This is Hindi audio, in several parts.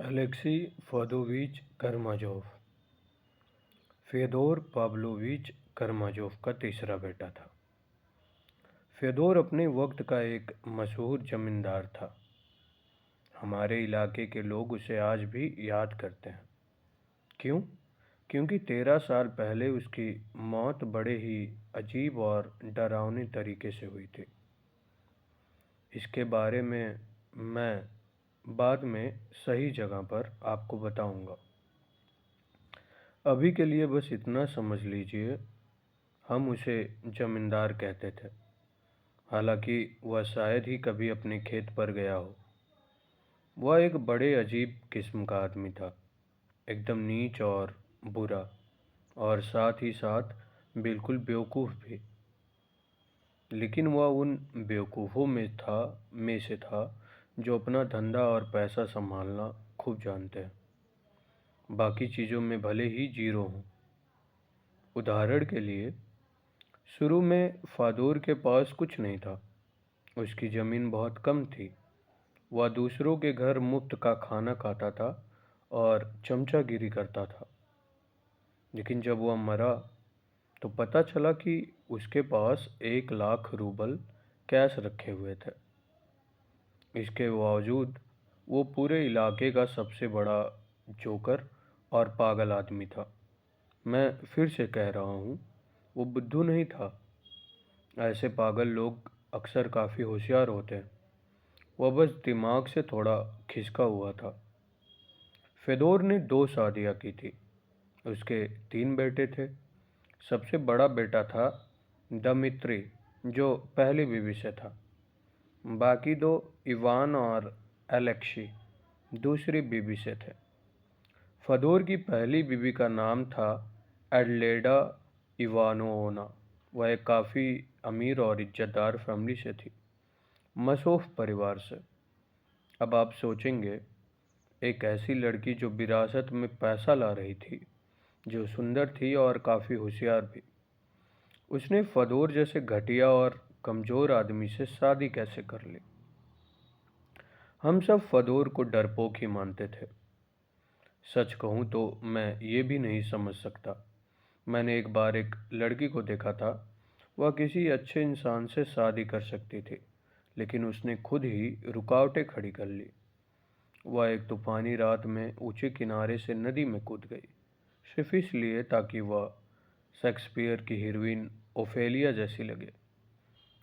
अलेक्सी फ़ोदोविच कर्माजोव फ़्योदोर पाव्लोविच कर्माजोव का तीसरा बेटा था। फ़्योदोर अपने वक्त का एक मशहूर जमींदार था। हमारे इलाके के लोग उसे आज भी याद करते हैं। क्यों? क्योंकि 13 साल पहले उसकी मौत बड़े ही अजीब और डरावने तरीके से हुई थी। इसके बारे में मैं बाद में सही जगह पर आपको बताऊंगा। अभी के लिए बस इतना समझ लीजिए, हम उसे जमींदार कहते थे। हालांकि वह शायद ही कभी अपने खेत पर गया हो। वह एक बड़े अजीब किस्म का आदमी था, एकदम नीच और बुरा, और साथ ही साथ बिल्कुल बेवकूफ़ भी। लेकिन वह उन बेवकूफ़ों में से था जो अपना धंधा और पैसा संभालना खूब जानते हैं, बाकी चीज़ों में भले ही जीरो हों। उदाहरण के लिए, शुरू में फ़ादोर के पास कुछ नहीं था। उसकी ज़मीन बहुत कम थी। वह दूसरों के घर मुफ्त का खाना खाता था और चमचागिरी करता था। लेकिन जब वह मरा तो पता चला कि उसके पास 1 लाख रूबल कैश रखे हुए थे। इसके बावजूद वो पूरे इलाके का सबसे बड़ा जोकर और पागल आदमी था। मैं फिर से कह रहा हूँ, वो बुद्धू नहीं था। ऐसे पागल लोग अक्सर काफ़ी होशियार होते हैं। वह बस दिमाग से थोड़ा खिसका हुआ था। फ़ेदोर ने 2 शादियाँ की थी। उसके 3 बेटे थे। सबसे बड़ा बेटा था दमित्री, जो पहली बीवी से था। बाकी 2, इवान और एलेक्सी, दूसरी बीवी से थे। फ़दोर की पहली बीवी का नाम था एडलेडा इवानोवना। वह एक काफ़ी अमीर और इज्जतदार फैमिली से थी, मशहूर परिवार से। अब आप सोचेंगे, एक ऐसी लड़की जो विरासत में पैसा ला रही थी, जो सुंदर थी और काफ़ी होशियार भी, उसने फ़दोर जैसे घटिया और कमज़ोर आदमी से शादी कैसे कर ली? हम सब फ़दोर को डरपोक ही मानते थे। सच कहूँ तो मैं ये भी नहीं समझ सकता। मैंने एक बार एक लड़की को देखा था। वह किसी अच्छे इंसान से शादी कर सकती थी, लेकिन उसने खुद ही रुकावटें खड़ी कर ली। वह एक तूफ़ानी रात में ऊंचे किनारे से नदी में कूद गई, सिर्फ इसलिए ताकि वह शेक्सपियर की हीरोइन ओफेलिया जैसी लगे।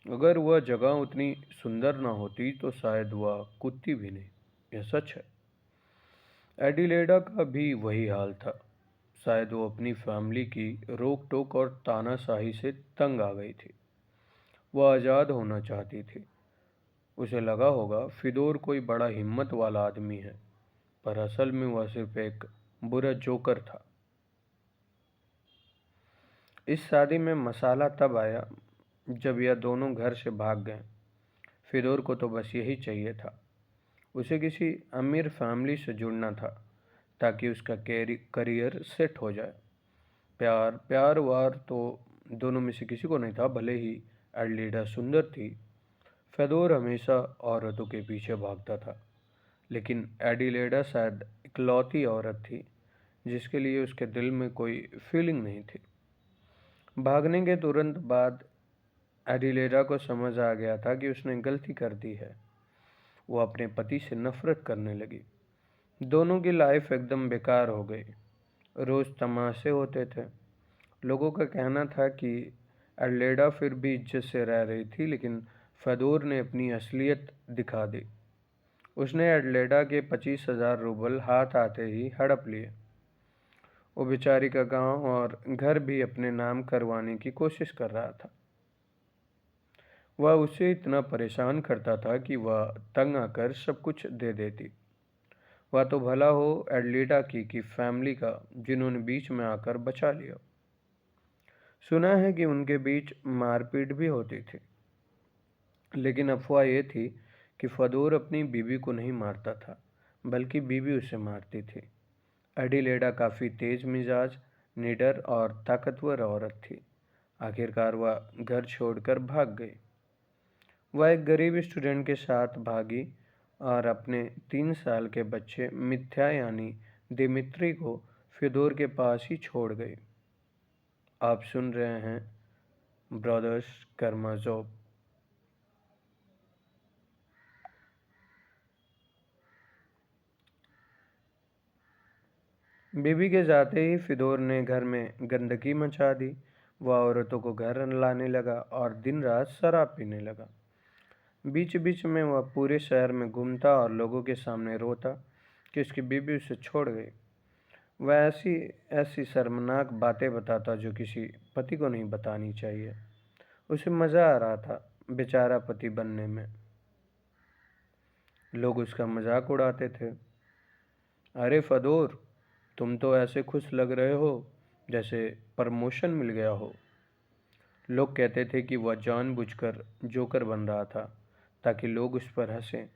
अगर वह जगह उतनी सुंदर ना होती तो शायद वह कूदती भी नहीं। यह सच है। एडिलेडा का भी वही हाल था। शायद वो अपनी फैमिली की रोक टोक और तानाशाही से तंग आ गई थी। वह आज़ाद होना चाहती थी। उसे लगा होगा फिदोर कोई बड़ा हिम्मत वाला आदमी है, पर असल में वह सिर्फ एक बुरा जोकर था। इस शादी में मसाला तब आया जब यह दोनों घर से भाग गए। फिदोर को तो बस यही चाहिए था। उसे किसी अमीर फैमिली से जुड़ना था ताकि उसका करियर सेट हो जाए। प्यार प्यार वार तो दोनों में से किसी को नहीं था। भले ही एडलीडा सुंदर थी, फेदोर हमेशा औरतों के पीछे भागता था। लेकिन एडिलेडा शायद इकलौती औरत थी जिसके लिए उसके दिल में कोई फीलिंग नहीं थी। भागने के तुरंत बाद एडिलेडा को समझ आ गया था कि उसने गलती कर दी है। वो अपने पति से नफरत करने लगी। दोनों की लाइफ एकदम बेकार हो गई। रोज़ तमाशे होते थे। लोगों का कहना था कि एडलेडा फिर भी इज्जत से रह रही थी, लेकिन फेदोर ने अपनी असलियत दिखा दी। उसने एडलेडा के 25,000 रूबल हाथ आते ही हड़प लिए। वो बेचारी का गांव और घर भी अपने नाम करवाने की कोशिश कर रहा था। वह उसे इतना परेशान करता था कि वह तंग आकर सब कुछ दे देती। वह तो भला हो एडलेडा की फैमिली का, जिन्होंने बीच में आकर बचा लिया। सुना है कि उनके बीच मारपीट भी होती थी, लेकिन अफवाह ये थी कि फदोर अपनी बीवी को नहीं मारता था, बल्कि बीवी उसे मारती थी। एडिलेडा काफ़ी तेज मिजाज, निडर और ताकतवर औरत थी। आखिरकार वह घर छोड़कर भाग गई। वह एक गरीब स्टूडेंट के साथ भागी और अपने 3 साल के बच्चे मिथ्या यानी दिमित्री को फिदोर के पास ही छोड़ गई। आप सुन रहे हैं ब्रदर्स कर्माजोव। बीबी के जाते ही फिदोर ने घर में गंदगी मचा दी। वह औरतों को घर लाने लगा और दिन रात शराब पीने लगा। बीच बीच में वह पूरे शहर में घूमता और लोगों के सामने रोता कि उसकी बीबी उसे छोड़ गई। वह ऐसी ऐसी शर्मनाक बातें बताता जो किसी पति को नहीं बतानी चाहिए। उसे मज़ा आ रहा था बेचारा पति बनने में। लोग उसका मजाक उड़ाते थे। अरे फदोर, तुम तो ऐसे खुश लग रहे हो जैसे प्रमोशन मिल गया हो। लोग कहते थे कि वह जानबूझकर जोकर बन रहा था ताकि लोग उस पर हंसें,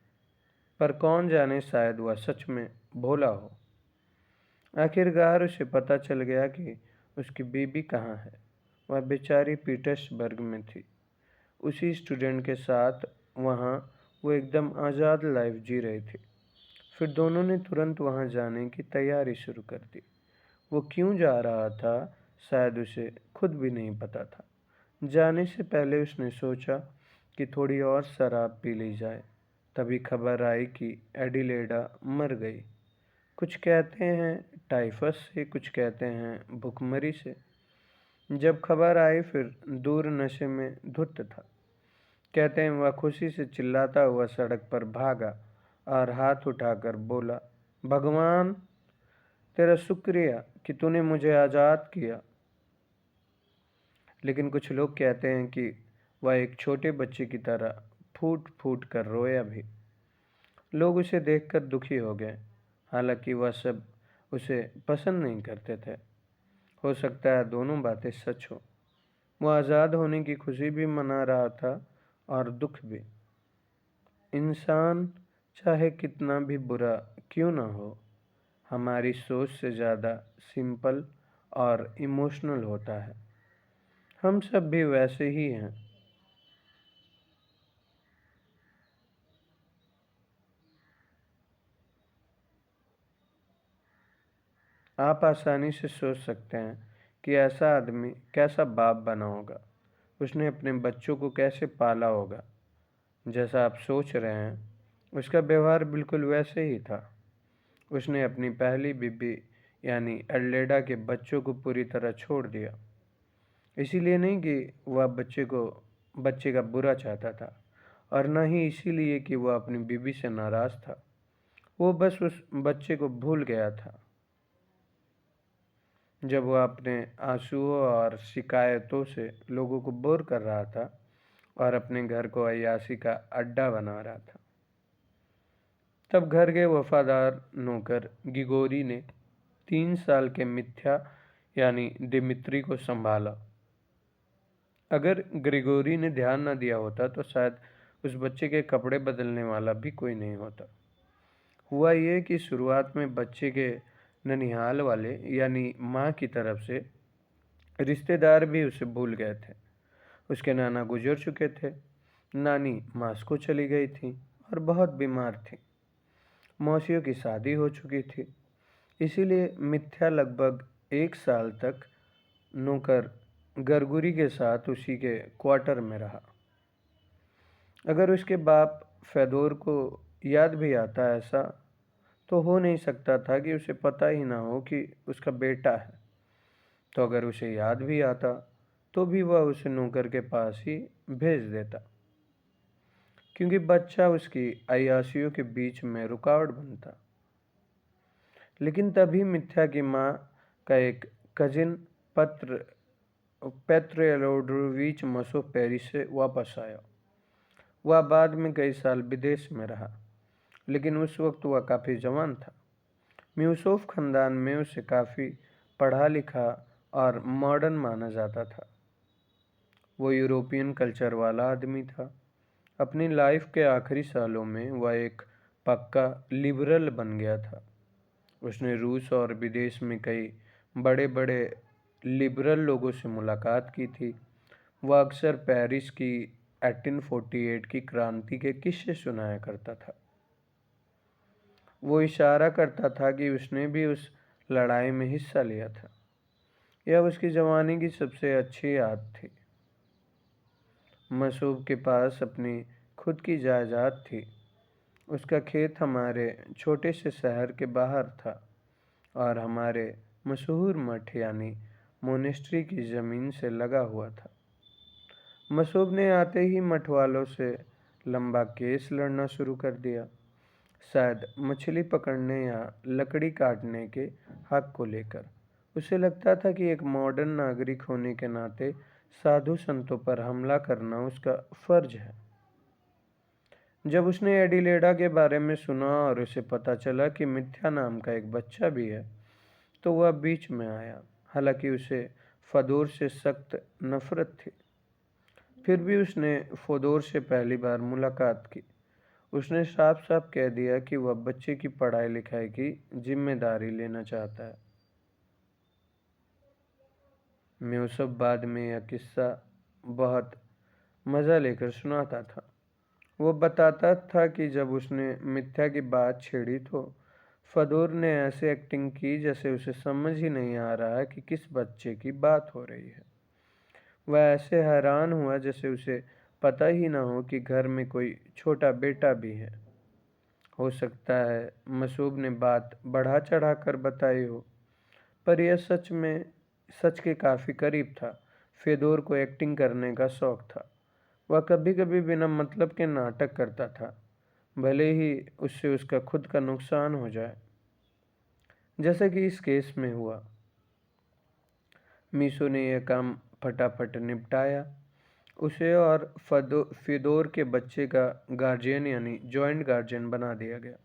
पर कौन जाने शायद वह सच में भोला हो। आखिरकार उसे पता चल गया कि उसकी बीबी कहाँ है। वह बेचारी पीटर्सबर्ग में थी, उसी स्टूडेंट के साथ। वहाँ वो एकदम आज़ाद लाइफ जी रही थी। फिर दोनों ने तुरंत वहाँ जाने की तैयारी शुरू कर दी। वो क्यों जा रहा था शायद उसे खुद भी नहीं पता था। जाने से पहले उसने सोचा कि थोड़ी और शराब पी ली जाए। तभी खबर आई कि एडिलेडा मर गई। कुछ कहते हैं टाइफस से, कुछ कहते हैं भुखमरी से। जब खबर आई फिर दूर नशे में धुत था। कहते हैं वह खुशी से चिल्लाता हुआ सड़क पर भागा और हाथ उठाकर बोला, भगवान तेरा शुक्रिया कि तूने मुझे आज़ाद किया। लेकिन कुछ लोग कहते हैं कि वह एक छोटे बच्चे की तरह फूट फूट कर रोया भी। लोग उसे देखकर दुखी हो गए, हालांकि वह सब उसे पसंद नहीं करते थे। हो सकता है दोनों बातें सच हो। वो आज़ाद होने की खुशी भी मना रहा था और दुख भी। इंसान चाहे कितना भी बुरा क्यों ना हो, हमारी सोच से ज़्यादा सिंपल और इमोशनल होता है। हम सब भी वैसे ही हैं। आप आसानी से सोच सकते हैं कि ऐसा आदमी कैसा बाप बना होगा, उसने अपने बच्चों को कैसे पाला होगा। जैसा आप सोच रहे हैं उसका व्यवहार बिल्कुल वैसे ही था। उसने अपनी पहली बीबी यानी एडलेडा के बच्चों को पूरी तरह छोड़ दिया। इसीलिए नहीं कि वह बच्चे का बुरा चाहता था, और न ही इसीलिए कि वह अपनी बीबी से नाराज़ था। वो बस उस बच्चे को भूल गया था। जब वह अपने आंसुओं और शिकायतों से लोगों को बोर कर रहा था और अपने घर को अय्याशी का अड्डा बना रहा था, तब घर के वफादार नौकर गिगोरी ने 3 साल के मिथ्या यानी दिमित्री को संभाला। अगर ग्रिगोरी ने ध्यान न दिया होता तो शायद उस बच्चे के कपड़े बदलने वाला भी कोई नहीं होता। हुआ ये कि शुरुआत में बच्चे के ननिहाल वाले यानी माँ की तरफ से रिश्तेदार भी उसे भूल गए थे। उसके नाना गुजर चुके थे, नानी मास्को चली गई थी और बहुत बीमार थी। मौसियों की शादी हो चुकी थी। इसीलिए मिथ्या लगभग 1 साल तक नौकर गरगुरी के साथ उसी के क्वार्टर में रहा। अगर उसके बाप फेदोर को याद भी आता ऐसा तो हो नहीं सकता था कि उसे पता ही ना हो कि उसका बेटा है। तो अगर उसे याद भी आता तो भी वह उसे नौकर के पास ही भेज देता, क्योंकि बच्चा उसकी अय्याशियों के बीच में रुकावट बनता। लेकिन तभी मिथ्या की माँ का एक कजिन पत्र पेत्र एलोडोविच मसो पेरिस से वापस आया। वह बाद में कई साल विदेश में रहा, लेकिन उस वक्त वह काफ़ी जवान था। म्यूसोफ खानदान में उसे काफ़ी पढ़ा लिखा और मॉडर्न माना जाता था। वो यूरोपियन कल्चर वाला आदमी था। अपनी लाइफ के आखिरी सालों में वह एक पक्का लिबरल बन गया था। उसने रूस और विदेश में कई बड़े बड़े लिबरल लोगों से मुलाकात की थी। वह अक्सर पेरिस की 1848 की क्रांति के किस्से सुनाया करता था। वो इशारा करता था कि उसने भी उस लड़ाई में हिस्सा लिया था। यह उसकी जवानी की सबसे अच्छी याद थी। मसूब के पास अपनी खुद की जायदाद थी। उसका खेत हमारे छोटे से शहर के बाहर था और हमारे मशहूर मठ यानी मोनेस्ट्री की ज़मीन से लगा हुआ था। मसूब ने आते ही मठ वालों से लंबा केस लड़ना शुरू कर दिया, शायद मछली पकड़ने या लकड़ी काटने के हक को लेकर। उसे लगता था कि एक मॉडर्न नागरिक होने के नाते साधु संतों पर हमला करना उसका फर्ज है। जब उसने एडिलेडा के बारे में सुना और उसे पता चला कि मिथ्या नाम का एक बच्चा भी है, तो वह बीच में आया। हालांकि उसे फदोर से सख्त नफरत थी, फिर भी उसने फदोर से पहली बार मुलाकात की। उसने साफ साफ कह दिया कि वह बच्चे की पढ़ाई लिखाई की जिम्मेदारी लेना चाहता है। म्यूसफ बाद में यह किस्सा बहुत मज़ा लेकर सुनाता था। वो बताता था कि जब उसने मिथ्या की बात छेड़ी तो फदोर ने ऐसे एक्टिंग की जैसे उसे समझ ही नहीं आ रहा है कि किस बच्चे की बात हो रही है। वह ऐसे हैरान हुआ जैसे उसे पता ही ना हो कि घर में कोई छोटा बेटा भी है। हो सकता है मसूब ने बात बढ़ा चढ़ा कर बताई हो, पर यह सच के काफ़ी करीब था। फेदोर को एक्टिंग करने का शौक था। वह कभी कभी बिना मतलब के नाटक करता था, भले ही उससे उसका खुद का नुकसान हो जाए, जैसे कि इस केस में हुआ। मीशो ने यह काम फटाफट निपटाया। उसे और फिदोर के बच्चे का गार्जियन यानी जॉइंट गार्जियन बना दिया गया।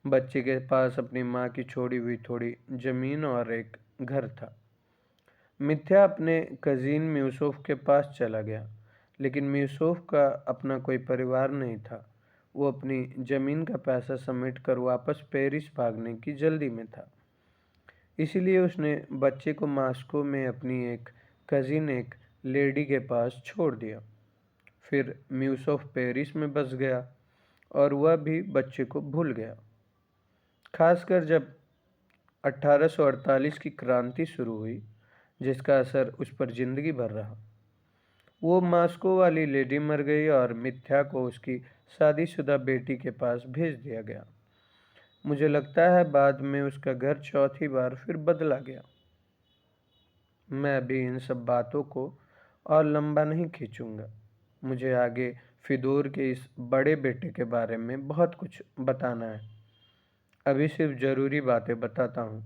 बच्चे के पास अपनी माँ की छोड़ी हुई थोड़ी जमीन और एक घर था। मिथ्या अपने कज़िन म्यूसुफ के पास चला गया, लेकिन म्यूसुफ का अपना कोई परिवार नहीं था। वो अपनी ज़मीन का पैसा समेट कर वापस पेरिस भागने की जल्दी में था। इसीलिए उसने बच्चे को मास्को में अपनी एक कज़िन एक लेडी के पास छोड़ दिया। फिर म्यूसुफ पेरिस में बस गया और वह भी बच्चे को भूल गया। खासकर जब 1848 की क्रांति शुरू हुई, जिसका असर उस पर जिंदगी भर रहा। वो मास्को वाली लेडी मर गई और मिथ्या को उसकी शादीशुदा बेटी के पास भेज दिया गया। मुझे लगता है बाद में उसका घर चौथी बार फिर बदला गया। मैं भी इन सब बातों को और लंबा नहीं खींचूंगा। मुझे आगे फिदोर के इस बड़े बेटे के बारे में बहुत कुछ बताना है। अभी सिर्फ ज़रूरी बातें बताता हूँ,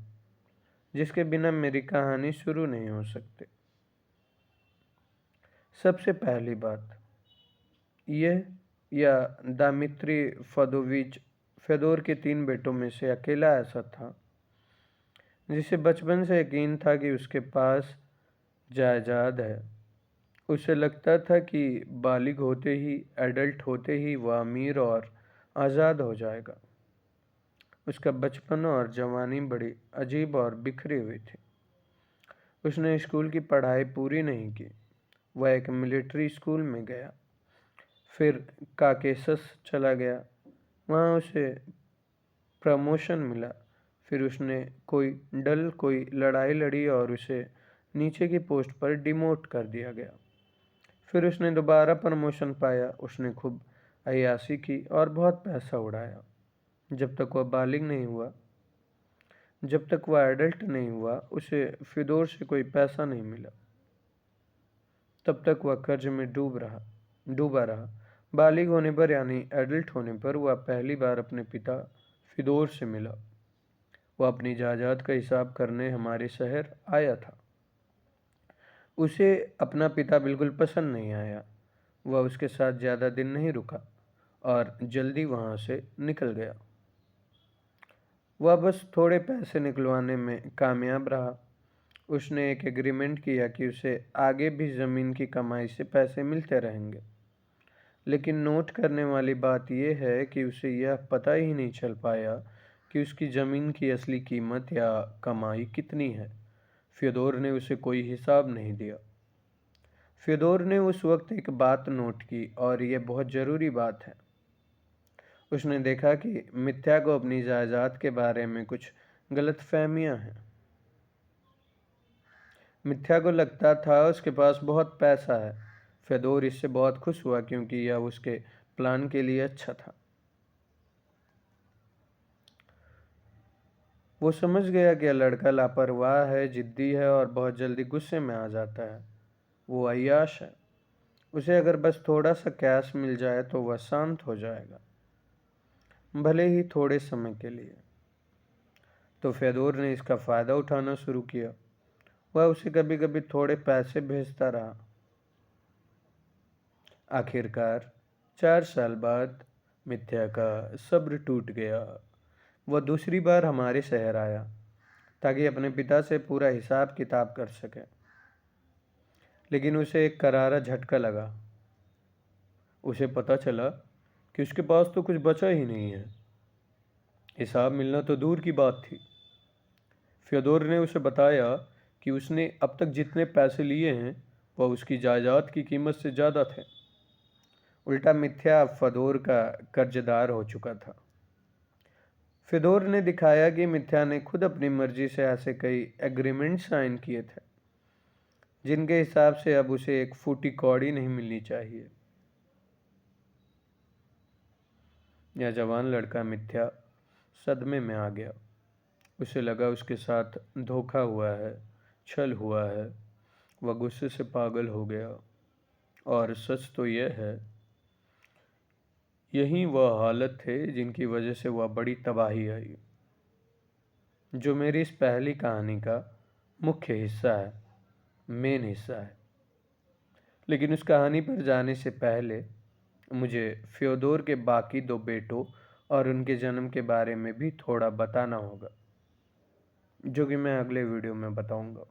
जिसके बिना मेरी कहानी शुरू नहीं हो सकती। सबसे पहली बात यह या दामित्री फदोविच फेदोर के 3 बेटों में से अकेला ऐसा था जिसे बचपन से यकीन था कि उसके पास जायदाद है। उसे लगता था कि बालिग होते ही, एडल्ट होते ही वह अमीर और आज़ाद हो जाएगा। उसका बचपन और जवानी बड़ी अजीब और बिखरी हुई थी। उसने स्कूल की पढ़ाई पूरी नहीं की। वह एक मिलिट्री स्कूल में गया, फिर काकेशस चला गया। वहाँ उसे प्रमोशन मिला। फिर उसने कोई लड़ाई लड़ी और उसे नीचे की पोस्ट पर डिमोट कर दिया गया। फिर उसने दोबारा प्रमोशन पाया। उसने खूब अय्याशी की और बहुत पैसा उड़ाया। जब तक वह बालिग नहीं हुआ, जब तक वह एडल्ट नहीं हुआ, उसे फिदोर से कोई पैसा नहीं मिला। तब तक वह कर्ज में डूबा रहा। बालिग होने पर यानी एडल्ट होने पर वह पहली बार अपने पिता फिदोर से मिला। वह अपनी जायदाद का हिसाब करने हमारे शहर आया था। उसे अपना पिता बिल्कुल पसंद नहीं आया। वह उसके साथ ज़्यादा दिन नहीं रुका और जल्दी वहाँ से निकल गया। वह बस थोड़े पैसे निकलवाने में कामयाब रहा। उसने एक एग्रीमेंट किया कि उसे आगे भी ज़मीन की कमाई से पैसे मिलते रहेंगे। लेकिन नोट करने वाली बात यह है कि उसे यह पता ही नहीं चल पाया कि उसकी ज़मीन की असली कीमत या कमाई कितनी है। फ्योदोर ने उसे कोई हिसाब नहीं दिया। फ्योदोर ने उस वक्त एक बात नोट की और यह बहुत ज़रूरी बात है। उसने देखा कि मिथ्या को अपनी जायदाद के बारे में कुछ गलतफहमियां हैं। मिथ्या को लगता था उसके पास बहुत पैसा है। फेदोर इससे बहुत खुश हुआ क्योंकि यह उसके प्लान के लिए अच्छा था। वो समझ गया कि यह लड़का लापरवाह है, जिद्दी है और बहुत जल्दी गुस्से में आ जाता है। वो अय्याश है। उसे अगर बस थोड़ा सा कैश मिल जाए तो वह शांत हो जाएगा, भले ही थोड़े समय के लिए। तो फेदोर ने इसका फ़ायदा उठाना शुरू किया। वह उसे कभी कभी थोड़े पैसे भेजता रहा। आखिरकार 4 साल बाद मिथ्या का सब्र टूट गया। वह दूसरी बार हमारे शहर आया ताकि अपने पिता से पूरा हिसाब किताब कर सके। लेकिन उसे एक करारा झटका लगा। उसे पता चला कि उसके पास तो कुछ बचा ही नहीं है। हिसाब मिलना तो दूर की बात थी। फ्योदोर ने उसे बताया कि उसने अब तक जितने पैसे लिए हैं वह उसकी जायदाद की कीमत से ज़्यादा थे। उल्टा मिथ्या फदोर का कर्जदार हो चुका था। फिदोर ने दिखाया कि मिथ्या ने खुद अपनी मर्जी से ऐसे कई एग्रीमेंट साइन किए थे जिनके हिसाब से अब उसे एक फूटी कौड़ी नहीं मिलनी चाहिए। यह जवान लड़का मिथ्या सदमे में आ गया। उसे लगा उसके साथ धोखा हुआ है, छल हुआ है। वह गुस्से से पागल हो गया। और सच तो यह है, यही वह हालत थे जिनकी वजह से वह बड़ी तबाही आई, जो मेरी इस पहली कहानी का मुख्य हिस्सा है, मेन हिस्सा है। लेकिन उस कहानी पर जाने से पहले मुझे फ्योदोर के बाकी 2 बेटों और उनके जन्म के बारे में भी थोड़ा बताना होगा, जो कि मैं अगले वीडियो में बताऊंगा।